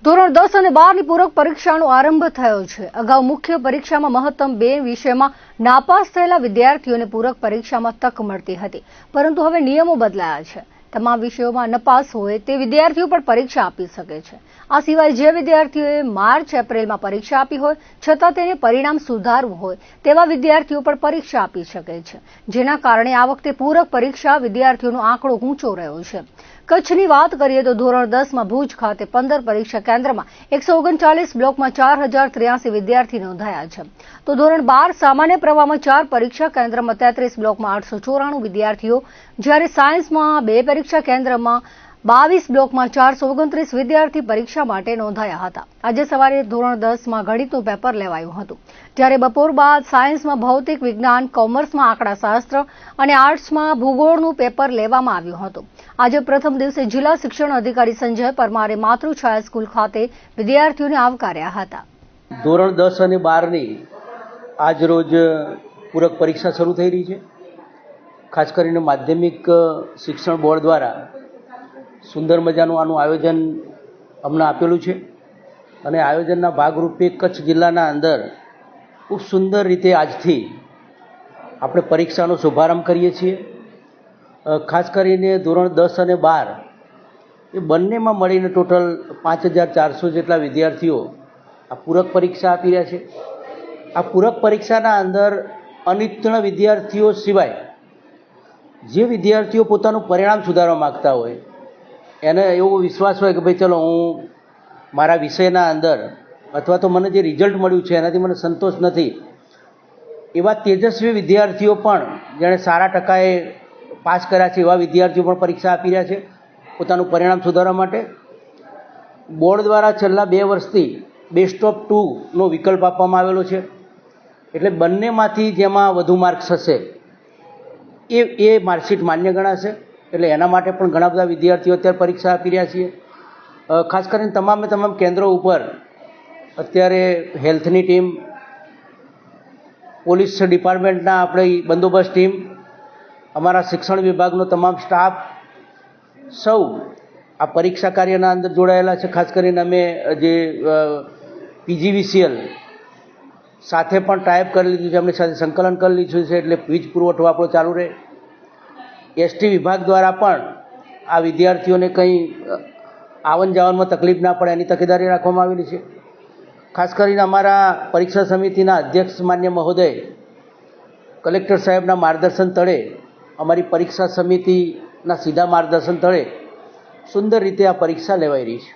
ધોરણ 10 અને 12ની પૂરક પરીક્ષાનો આરંભ થયો છે। અગાઉ મુખ્ય પરીક્ષામાં મહત્તમ 2 વિષયમાં નાપાસ થયેલા વિદ્યાર્થીઓને પૂરક પરીક્ષામાં તક મળતી હતી, પરંતુ હવે નિયમો બદલાયા છે। તમામ વિષયોમાં નપાસ હોય તે વિદ્યાર્થીઓ પણ પરીક્ષા આપી શકે છે। આ સિવાય જે વિદ્યાર્થીઓએ માર્ચ-એપ્રિલમાં પરીક્ષા આપી હોય છતાં તેને પરિણામ સુધારવું હોય તેવા વિદ્યાર્થીઓ પણ પરીક્ષા આપી શકે છે, જેના કારણે આ વખતે પૂરક પરીક્ષા વિદ્યાર્થીઓનો આંકડો ઊંચો રહ્યો છે। કચ્છની વાત કરીએ તો ધોરણ 10માં ભુજ ખાતે 15 પરીક્ષા કેન્દ્રમાં 139 બ્લોકમાં 4083 વિદ્યાર્થી નોંધાયા છે, તો ધોરણ 12 સામાન્ય પ્રવાહમાં 4 પરીક્ષા કેન્દ્રમાં 33 બ્લોકમાં 894 વિદ્યાર્થીઓ, જ્યારે સાયન્સમાં 2 પરીક્ષા કેન્દ્રમાં 22 બ્લોકમાં 429 વિદ્યાર્થી પરીક્ષા માટે નોંધાયા હતા। આજે સવારે ધોરણ 10માં ગણિતનું પેપર લેવાયું હતું, જ્યારે બપોર બાદ સાયન્સમાં ભૌતિક વિજ્ઞાન, કોમર્સમાં આંકડાશાસ્ત્ર અને આર્ટ્સમાં ભૂગોળનું પેપર લેવામાં આવ્યું હતું। આજે પ્રથમ દિવસે જિલ્લા શિક્ષણ અધિકારી સંજય પરમારે માતૃછાયા સ્કૂલ ખાતે વિદ્યાર્થીઓને આવકાર્યા હતા। ધોરણ 10 અને 12ની આજ રોજ પૂરક પરીક્ષા શરૂ થઈ રહી છે। ખાસ કરીને માધ્યમિક શિક્ષણ બોર્ડ દ્વારા સુંદર મજાનું આનું આયોજન અમને આપેલું છે અને આયોજનના ભાગરૂપે કચ્છ જિલ્લાના અંદર ખૂબ સુંદર રીતે આજથી આપણે પરીક્ષાનો શુભારંભ કરીએ છીએ। ખાસ કરીને ધોરણ 10 અને 12 એ બંનેમાં મળીને ટોટલ 5400 જેટલા વિદ્યાર્થીઓ આ પૂરક પરીક્ષા આપી રહ્યા છે। આ પૂરક પરીક્ષાના અંદર અનિત્યણ વિદ્યાર્થીઓ સિવાય જે વિદ્યાર્થીઓ પોતાનું પરિણામ સુધારવા માગતા હોય, એને એવો વિશ્વાસ હોય કે ભાઈ ચલો હું મારા વિષયના અંદર અથવા તો મને જે રિઝલ્ટ મળ્યું છે એનાથી મને સંતોષ નથી, એવા તેજસ્વી વિદ્યાર્થીઓ પણ જેણે સારા ટકાએ પાસ કર્યા છે એવા વિદ્યાર્થીઓ પણ પરીક્ષા આપી રહ્યા છે પોતાનું પરિણામ સુધારવા માટે। બોર્ડ દ્વારા છેલ્લા 2 વર્ષથી બેસ્ટ ઓફ 2નો વિકલ્પ આપવામાં આવેલો છે, એટલે બંનેમાંથી જેમાં વધુ માર્ક્સ હશે એ માર્કશીટ માન્ય ગણાશે। એટલે એના માટે પણ ઘણા બધા વિદ્યાર્થીઓ અત્યારે પરીક્ષા આપી રહ્યા છીએ। ખાસ કરીને તમામ કેન્દ્રો ઉપર અત્યારે હેલ્થની ટીમ, પોલીસ ડિપાર્ટમેન્ટના આપણી બંદોબસ્ત ટીમ, અમારા શિક્ષણ વિભાગનો તમામ સ્ટાફ સૌ આ પરીક્ષા કાર્યના અંદર જોડાયેલા છે। ખાસ કરીને અમે જે પીજીવીસીએલ સાથે પણ ટાઈપ કરી લીધું છે, એમની સાથે સંકલન કરી લીધું છે, એટલે વીજ પુરવઠો આપણો ચાલુ રહે। એસટી વિભાગ દ્વારા પણ આ વિદ્યાર્થીઓને કંઈ આવન જાવનમાં તકલીફ ના પડે એની તકેદારી રાખવામાં આવેલી છે। ખાસ કરીને અમારા પરીક્ષા સમિતિના અધ્યક્ષ માન્ય મહોદય કલેક્ટર સાહેબના માર્ગદર્શન તળે અમારી પરીક્ષા સમિતિના સીધા માર્ગદર્શન તળે સુંદર રીતે આ પરીક્ષા લેવાઈ રહી છે।